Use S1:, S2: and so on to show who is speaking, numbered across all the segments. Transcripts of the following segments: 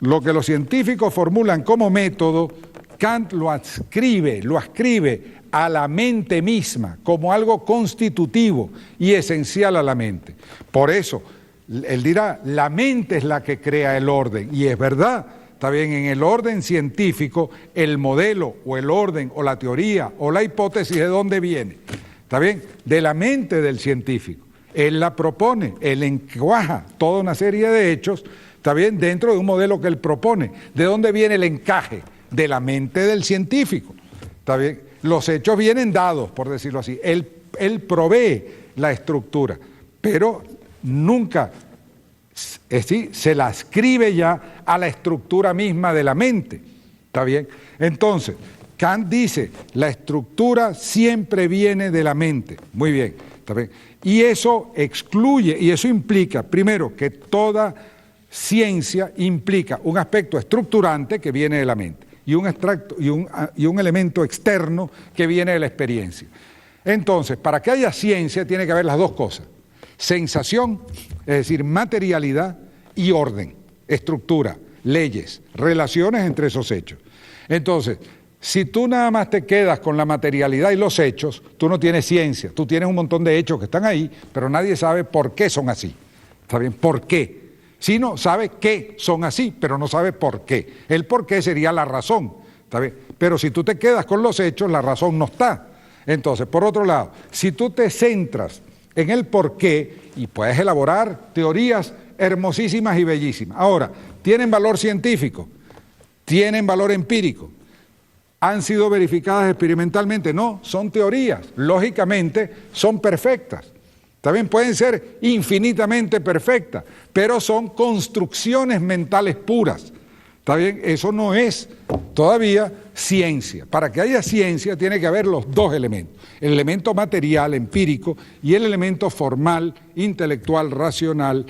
S1: lo que los científicos formulan como método, Kant lo ascribe a la mente misma como algo constitutivo y esencial a la mente. Por eso, él dirá, la mente es la que crea el orden, y es verdad. Está bien, en el orden científico, el modelo o el orden o la teoría o la hipótesis, ¿de dónde viene? Está bien, de la mente del científico. Él la propone, él encuaja toda una serie de hechos, está bien, dentro de un modelo que él propone. ¿De dónde viene el encaje? De la mente del científico. Está bien, los hechos vienen dados, por decirlo así. Él provee la estructura, pero nunca se la ascribe ya a la estructura misma de la mente. ¿Está bien? Entonces, Kant dice, la estructura siempre viene de la mente. Muy bien, ¿está bien? Y eso excluye, y eso implica, primero, que toda ciencia implica un aspecto estructurante que viene de la mente y un elemento externo que viene de la experiencia. Entonces, para que haya ciencia tiene que haber las dos cosas: sensación, es decir, materialidad, y orden, estructura, leyes, relaciones entre esos hechos. Entonces, si tú nada más te quedas con la materialidad y los hechos, tú no tienes ciencia, tú tienes un montón de hechos que están ahí, pero nadie sabe por qué son así. ¿Está bien? ¿Por qué? Sino sabe que son así, pero no sabe por qué. El por qué sería la razón. ¿Está bien? Pero si tú te quedas con los hechos, la razón no está. Entonces, por otro lado, si tú te centras en el por qué, y puedes elaborar teorías hermosísimas y bellísimas. Ahora, ¿tienen valor científico? ¿Tienen valor empírico? ¿Han sido verificadas experimentalmente? No, son teorías. Lógicamente, son perfectas. También pueden ser infinitamente perfectas, pero son construcciones mentales puras. ¿Está bien? Eso no es todavía ciencia. Para que haya ciencia tiene que haber los dos elementos: el elemento material, empírico, y el elemento formal, intelectual, racional,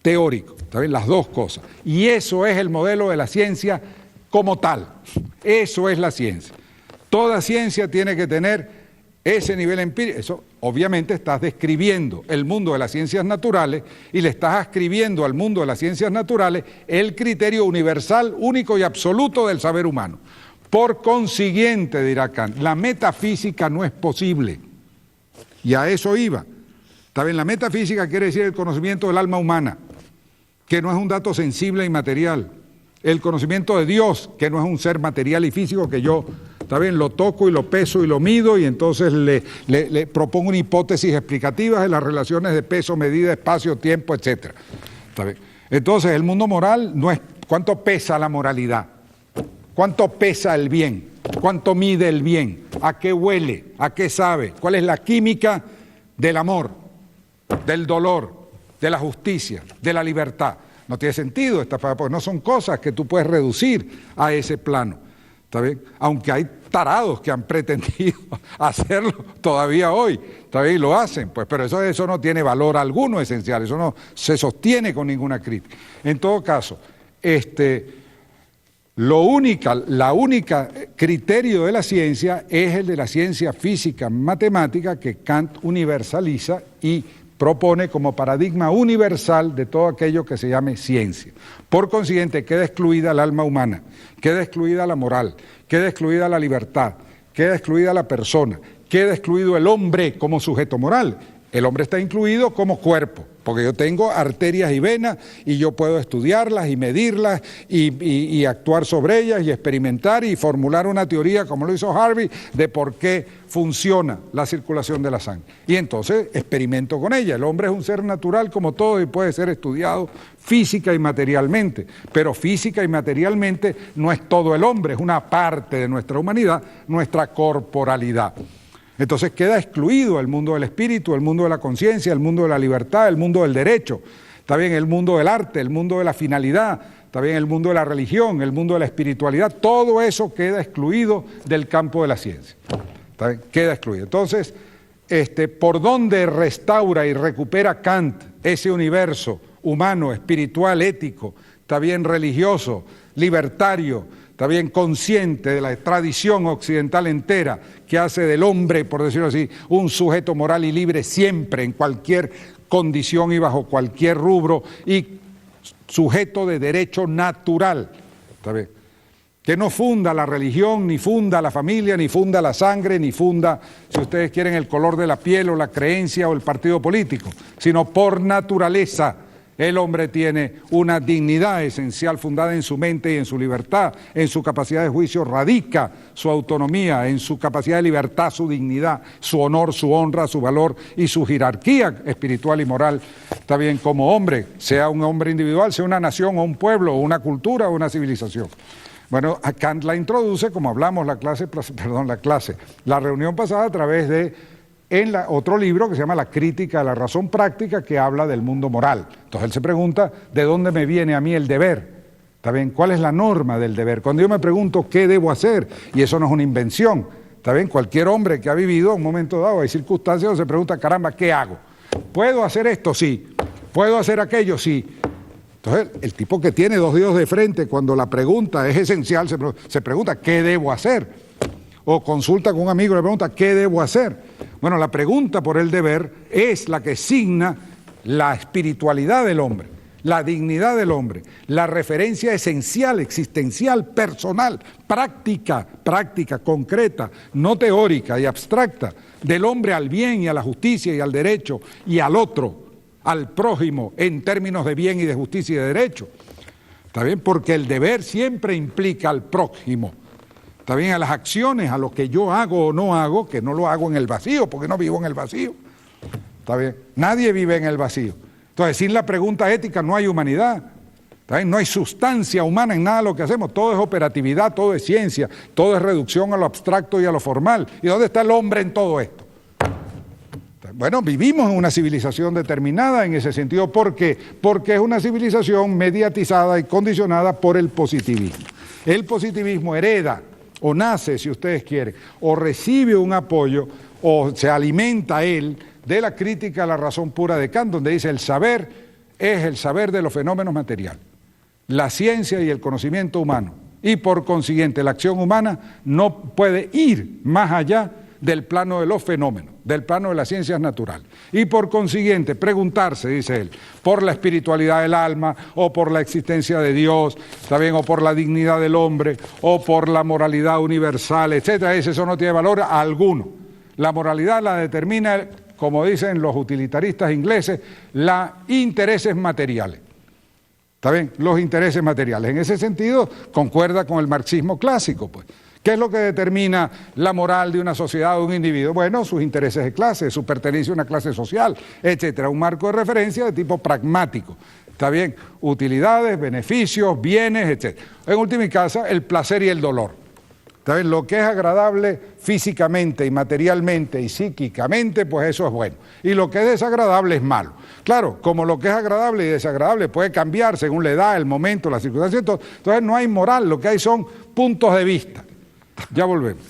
S1: teórico. ¿Está bien? Las dos cosas. Y eso es el modelo de la ciencia como tal. Eso es la ciencia. Toda ciencia tiene que tener ese nivel empírico. Eso, obviamente, estás describiendo el mundo de las ciencias naturales y le estás ascribiendo al mundo de las ciencias naturales el criterio universal, único y absoluto del saber humano. Por consiguiente, dirá Kant, la metafísica no es posible. Y a eso iba. ¿Está bien? La metafísica quiere decir el conocimiento del alma humana, que no es un dato sensible y material. El conocimiento de Dios, que no es un ser material y físico que yo, está bien, lo toco y lo peso y lo mido, y entonces le propongo una hipótesis explicativa de las relaciones de peso, medida, espacio, tiempo, etc. ¿Está bien? Entonces, el mundo moral no es cuánto pesa la moralidad, cuánto pesa el bien, cuánto mide el bien, a qué huele, a qué sabe, cuál es la química del amor, del dolor, de la justicia, de la libertad. No tiene sentido, porque no son cosas que tú puedes reducir a ese plano. ¿Está bien? Aunque hay tarados que han pretendido hacerlo todavía hoy, ¿está bien? Y lo hacen, pues, pero eso no tiene valor alguno esencial, eso no se sostiene con ninguna crítica. En todo caso, la única criterio de la ciencia es el de la ciencia física matemática, que Kant universaliza y propone como paradigma universal de todo aquello que se llame ciencia. Por consiguiente, queda excluida el alma humana, queda excluida la moral, queda excluida la libertad, queda excluida la persona, queda excluido el hombre como sujeto moral. El hombre está incluido como cuerpo, porque yo tengo arterias y venas y yo puedo estudiarlas y medirlas y actuar sobre ellas y experimentar y formular una teoría, como lo hizo Harvey, de por qué funciona la circulación de la sangre. Y entonces experimento con ella. El hombre es un ser natural como todo y puede ser estudiado física y materialmente, pero física y materialmente no es todo el hombre, es una parte de nuestra humanidad, nuestra corporalidad. Entonces queda excluido el mundo del espíritu, el mundo de la conciencia, el mundo de la libertad, el mundo del derecho, está bien, el mundo del arte, el mundo de la finalidad, está bien, el mundo de la religión, el mundo de la espiritualidad. Todo eso queda excluido del campo de la ciencia. ¿Está bien? Queda excluido. Entonces, ¿por dónde restaura y recupera Kant ese universo humano, espiritual, ético, está bien, religioso, libertario, está bien, consciente de la tradición occidental entera que hace del hombre, por decirlo así, un sujeto moral y libre siempre, en cualquier condición y bajo cualquier rubro, y sujeto de derecho natural, ¿está bien? Que no funda la religión, ni funda la familia, ni funda la sangre, ni funda, si ustedes quieren, el color de la piel o la creencia o el partido político, sino por naturaleza. El hombre tiene una dignidad esencial fundada en su mente y en su libertad, en su capacidad de juicio radica su autonomía, en su capacidad de libertad, su dignidad, su honor, su honra, su valor y su jerarquía espiritual y moral, está bien, como hombre, sea un hombre individual, sea una nación o un pueblo o una cultura o una civilización. Bueno, Kant la introduce, como hablamos la reunión pasada a través de otro libro que se llama La crítica de la razón práctica, que habla del mundo moral. Entonces él se pregunta, ¿de dónde me viene a mí el deber? ¿Está bien? ¿Cuál es la norma del deber? Cuando yo me pregunto qué debo hacer, y eso no es una invención, ¿está bien? Cualquier hombre que ha vivido en un momento dado, hay circunstancias donde se pregunta, caramba, ¿qué hago? ¿Puedo hacer esto? Sí. ¿Puedo hacer aquello? Sí. Entonces, el tipo que tiene dos dedos de frente, cuando la pregunta es esencial, se pregunta, ¿qué debo hacer? O consulta con un amigo y le pregunta, ¿qué debo hacer? Bueno, la pregunta por el deber es la que signa la espiritualidad del hombre, la dignidad del hombre, la referencia esencial, existencial, personal, práctica, concreta, no teórica y abstracta, del hombre al bien y a la justicia y al derecho y al otro, al prójimo, en términos de bien y de justicia y de derecho. ¿Está bien? Porque el deber siempre implica al prójimo. ¿Está bien? A las acciones, a lo que yo hago o no hago, que no lo hago en el vacío, porque no vivo en el vacío. ¿Está bien? Nadie vive en el vacío. Entonces, sin la pregunta ética no hay humanidad. ¿Está bien? No hay sustancia humana en nada de lo que hacemos. Todo es operatividad, todo es ciencia, todo es reducción a lo abstracto y a lo formal. ¿Y dónde está el hombre en todo esto? Bueno, vivimos en una civilización determinada en ese sentido. ¿Por qué? Porque es una civilización mediatizada y condicionada por el positivismo. El positivismo hereda, o nace, si ustedes quieren, o recibe un apoyo, o se alimenta él de la crítica a la razón pura de Kant, donde dice el saber es el saber de los fenómenos materiales, la ciencia y el conocimiento humano, y por consiguiente la acción humana no puede ir más allá del plano de los fenómenos, del plano de las ciencias naturales. Y por consiguiente, preguntarse, dice él, por la espiritualidad del alma, o por la existencia de Dios, ¿está bien? O por la dignidad del hombre, o por la moralidad universal, etcétera, eso no tiene valor alguno. La moralidad la determina, como dicen los utilitaristas ingleses, los intereses materiales. ¿Está bien? Los intereses materiales. En ese sentido, concuerda con el marxismo clásico, pues. ¿Qué es lo que determina la moral de una sociedad o de un individuo? Bueno, sus intereses de clase, su pertenencia a una clase social, etcétera. Un marco de referencia de tipo pragmático. ¿Está bien? Utilidades, beneficios, bienes, etcétera. En última instancia, el placer y el dolor. ¿Está bien? Lo que es agradable físicamente y materialmente y psíquicamente, pues eso es bueno. Y lo que es desagradable es malo. Claro, como lo que es agradable y desagradable puede cambiar según la edad, el momento, las circunstancias, entonces no hay moral, lo que hay son puntos de vista. Ya volvemos.